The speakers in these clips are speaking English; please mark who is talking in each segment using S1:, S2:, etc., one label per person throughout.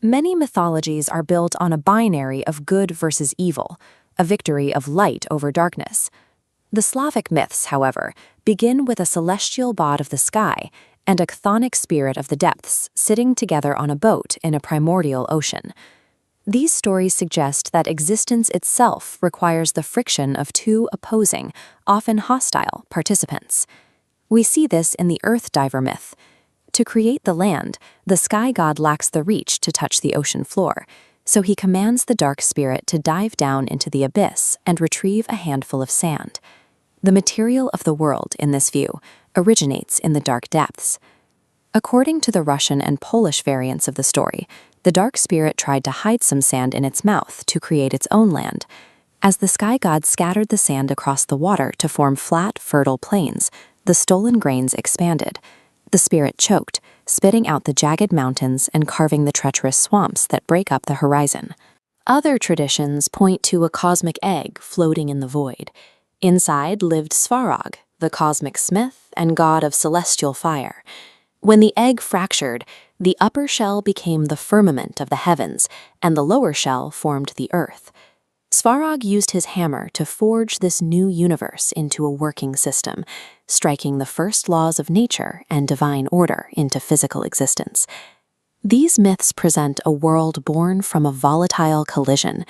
S1: Many mythologies are built on a binary of good versus evil, a victory of light over darkness. The Slavic myths, however, begin with a celestial god of the sky and a chthonic spirit of the depths sitting together on a boat in a primordial ocean. These stories suggest that existence itself requires the friction of two opposing, often hostile, participants. We see this in the Earth Diver myth. To create the land, the sky god lacks the reach to touch the ocean floor, so he commands the dark spirit to dive down into the abyss and retrieve a handful of sand. The material of the world, in this view, originates in the dark depths. According to the Russian and Polish variants of the story, the dark spirit tried to hide some sand in its mouth to create its own land. As the sky god scattered the sand across the water to form flat, fertile plains, the stolen grains expanded. The spirit choked, spitting out the jagged mountains and carving the treacherous swamps that break up the horizon. Other traditions point to a cosmic egg floating in the void. Inside lived Svarog, the cosmic smith and god of celestial fire. When the egg fractured, the upper shell became the firmament of the heavens, and the lower shell formed the earth. Svarog used his hammer to forge this new universe into a working system, striking the first laws of nature and divine order into physical existence. These myths present a world born from a volatile collision.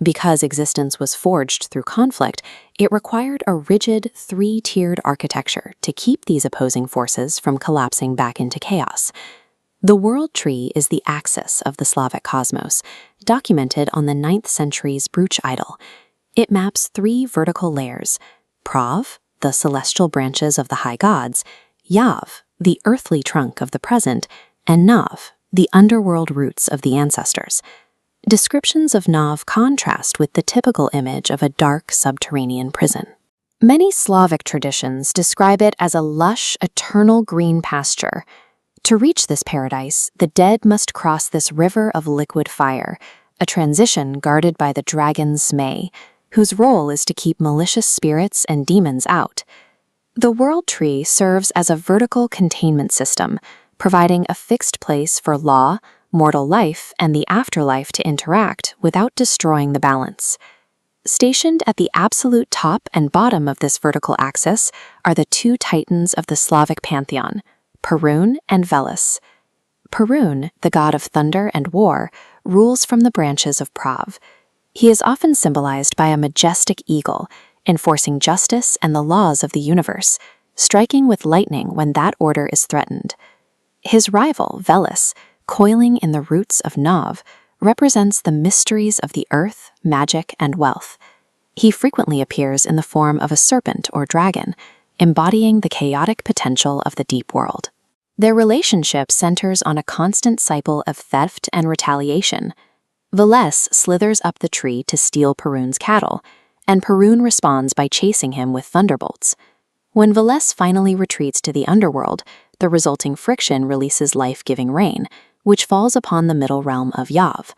S1: Because existence was forged through conflict, it required a rigid, three-tiered architecture to keep these opposing forces from collapsing back into chaos. The world tree is the axis of the Slavic cosmos, documented on the 9th century's brooch idol. It maps three vertical layers: Prav, the celestial branches of the high gods; Yav, the earthly trunk of the present; and Nav, the underworld roots of the ancestors. Descriptions of Nav contrast with the typical image of a dark subterranean prison. Many Slavic traditions describe it as a lush, eternal green pasture. To reach this paradise, the dead must cross this river of liquid fire, a transition guarded by the dragon Zmei, whose role is to keep malicious spirits and demons out. The world tree serves as a vertical containment system, providing a fixed place for law, mortal life, and the afterlife to interact without destroying the balance. Stationed at the absolute top and bottom of this vertical axis are the two titans of the Slavic pantheon, Perun and Veles. Perun, the god of thunder and war, rules from the branches of Prav. He is often symbolized by a majestic eagle, enforcing justice and the laws of the universe, striking with lightning when that order is threatened. His rival, Veles, coiling in the roots of Nav, represents the mysteries of the earth, magic, and wealth. He frequently appears in the form of a serpent or dragon, embodying the chaotic potential of the deep world. Their relationship centers on a constant cycle of theft and retaliation. Veles slithers up the tree to steal Perun's cattle, and Perun responds by chasing him with thunderbolts. When Veles finally retreats to the underworld, the resulting friction releases life-giving rain, which falls upon the middle realm of Yav.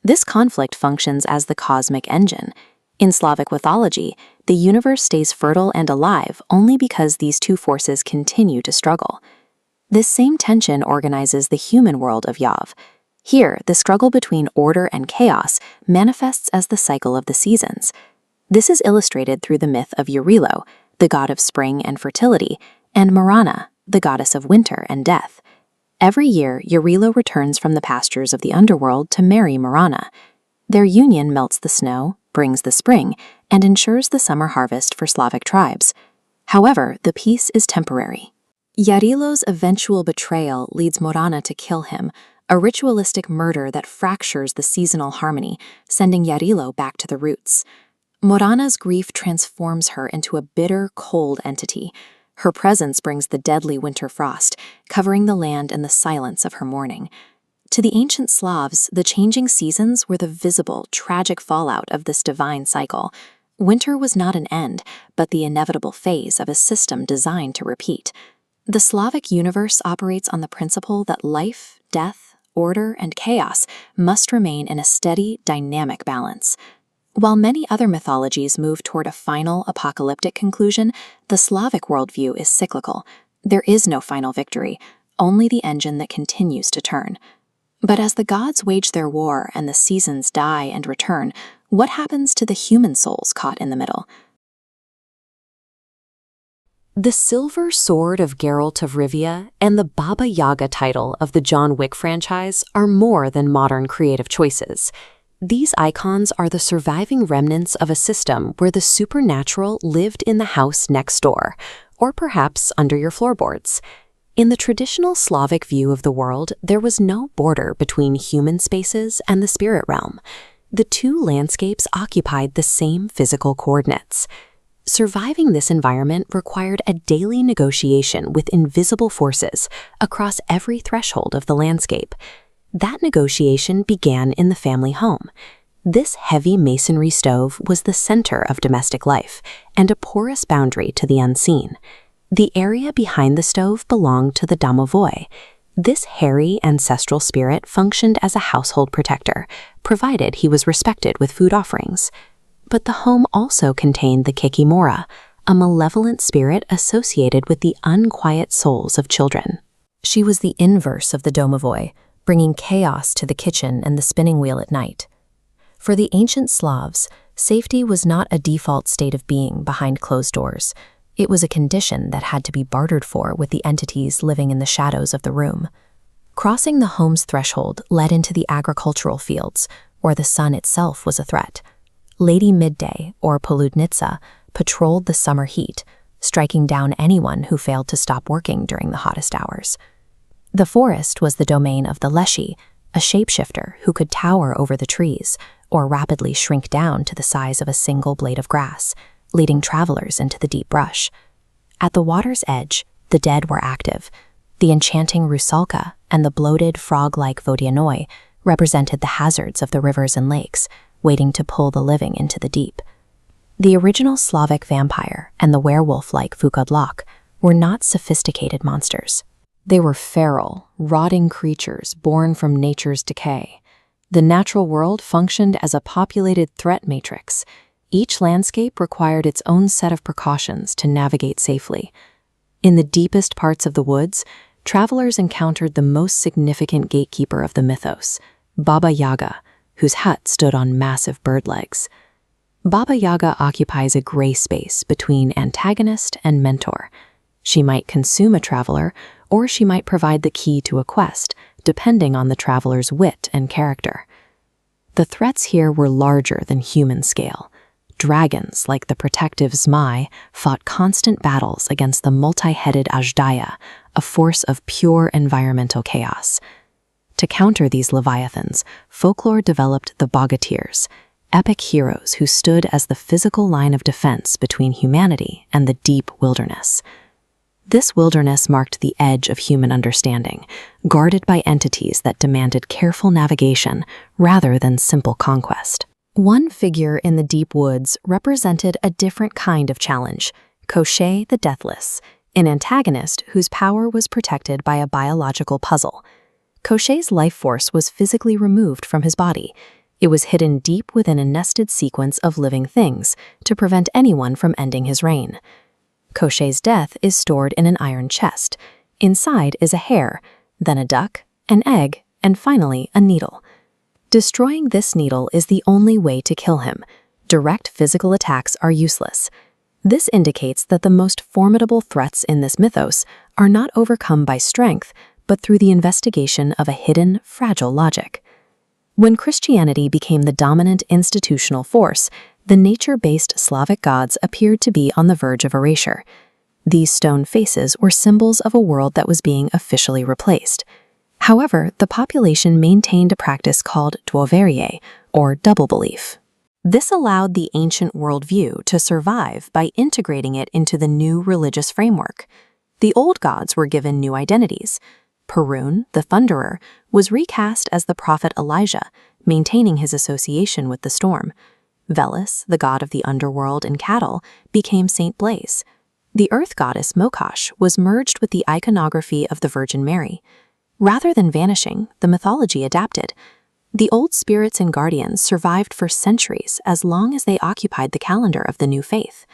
S1: This conflict functions as the cosmic engine. In Slavic mythology, the universe stays fertile and alive only because these two forces continue to struggle. This same tension organizes the human world of Yav. Here, the struggle between order and chaos manifests as the cycle of the seasons. This is illustrated through the myth of Yarilo, the god of spring and fertility, and Marana, the goddess of winter and death. Every year, Yarilo returns from the pastures of the underworld to marry Marana. Their union melts the snow, brings the spring, and ensures the summer harvest for Slavic tribes. However, the peace is temporary. Yarilo's eventual betrayal leads Marana to kill him, a ritualistic murder that fractures the seasonal harmony, sending Yarilo back to the roots. Marana's grief transforms her into a bitter, cold entity. Her presence brings the deadly winter frost, covering the land in the silence of her mourning. To the ancient Slavs, the changing seasons were the visible, tragic fallout of this divine cycle. Winter was not an end, but the inevitable phase of a system designed to repeat. The Slavic universe operates on the principle that life, death, order, and chaos must remain in a steady, dynamic balance. While many other mythologies move toward a final, apocalyptic conclusion, the Slavic worldview is cyclical. There is no final victory, only the engine that continues to turn. But as the gods wage their war and the seasons die and return, what happens to the human souls caught in the middle? The Silver Sword of Geralt of Rivia and the Baba Yaga title of the John Wick franchise are more than modern creative choices. These icons are the surviving remnants of a system where the supernatural lived in the house next door, or perhaps under your floorboards. In the traditional Slavic view of the world, there was no border between human spaces and the spirit realm. The two landscapes occupied the same physical coordinates. Surviving this environment required a daily negotiation with invisible forces across every threshold of the landscape. That negotiation began in the family home. This heavy masonry stove was the center of domestic life and a porous boundary to the unseen. The area behind the stove belonged to the domovoi. This hairy ancestral spirit functioned as a household protector, provided he was respected with food offerings. But the home also contained the kikimora, a malevolent spirit associated with the unquiet souls of children. She was the inverse of the domovoi, bringing chaos to the kitchen and the spinning wheel at night. For the ancient Slavs, safety was not a default state of being behind closed doors. It was a condition that had to be bartered for with the entities living in the shadows of the room. Crossing the home's threshold led into the agricultural fields, where the sun itself was a threat. Lady Midday, or Poludnitsa, patrolled the summer heat, striking down anyone who failed to stop working during the hottest hours. The forest was the domain of the Leshy, a shapeshifter who could tower over the trees or rapidly shrink down to the size of a single blade of grass, leading travelers into the deep brush. At the water's edge, the dead were active. The enchanting Rusalka and the bloated frog-like Vodianoi represented the hazards of the rivers and lakes, waiting to pull the living into the deep. The original Slavic vampire and the werewolf-like Vukadlok were not sophisticated monsters. They were feral, rotting creatures born from nature's decay. The natural world functioned as a populated threat matrix. Each landscape required its own set of precautions to navigate safely. In the deepest parts of the woods, travelers encountered the most significant gatekeeper of the mythos, Baba Yaga, whose hut stood on massive bird legs. Baba Yaga occupies a gray space between antagonist and mentor. She might consume a traveler, or she might provide the key to a quest, depending on the traveler's wit and character. The threats here were larger than human scale. Dragons, like the protective Zmai, fought constant battles against the multi-headed Ajdaya, a force of pure environmental chaos. To counter these leviathans, folklore developed the Bogatirs, epic heroes who stood as the physical line of defense between humanity and the deep wilderness. This wilderness marked the edge of human understanding, guarded by entities that demanded careful navigation rather than simple conquest. One figure in the deep woods represented a different kind of challenge, Koschei the Deathless, an antagonist whose power was protected by a biological puzzle. Koschei's life force was physically removed from his body. It was hidden deep within a nested sequence of living things to prevent anyone from ending his reign. Koschei's death is stored in an iron chest. Inside is a hare, then a duck, an egg, and finally a needle. Destroying this needle is the only way to kill him. Direct physical attacks are useless. This indicates that the most formidable threats in this mythos are not overcome by strength, but through the investigation of a hidden, fragile logic. When Christianity became the dominant institutional force, the nature-based Slavic gods appeared to be on the verge of erasure. These stone faces were symbols of a world that was being officially replaced. However, the population maintained a practice called dwoverie, or double belief. This allowed the ancient worldview to survive by integrating it into the new religious framework. The old gods were given new identities. Perun, the thunderer, was recast as the prophet Elijah, maintaining his association with the storm. Velis, the god of the underworld and cattle, became Saint Blaise. The earth goddess Mokosh was merged with the iconography of the Virgin Mary. Rather than vanishing, the mythology adapted. The old spirits and guardians survived for centuries as long as they occupied the calendar of the new faith.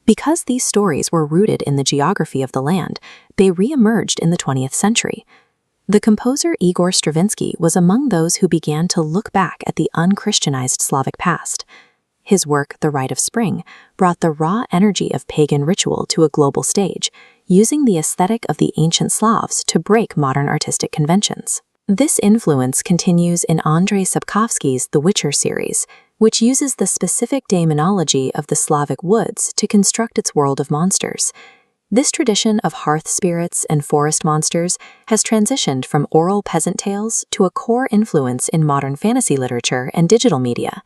S1: Because these stories were rooted in the geography of the land, they re-emerged in the 20th century. The composer Igor Stravinsky was among those who began to look back at the unchristianized Slavic past. His work, The Rite of Spring, brought the raw energy of pagan ritual to a global stage, using the aesthetic of the ancient Slavs to break modern artistic conventions. This influence continues in Andrei Sapkowski's The Witcher series, which uses the specific demonology of the Slavic woods to construct its world of monsters. This tradition of hearth spirits and forest monsters has transitioned from oral peasant tales to a core influence in modern fantasy literature and digital media.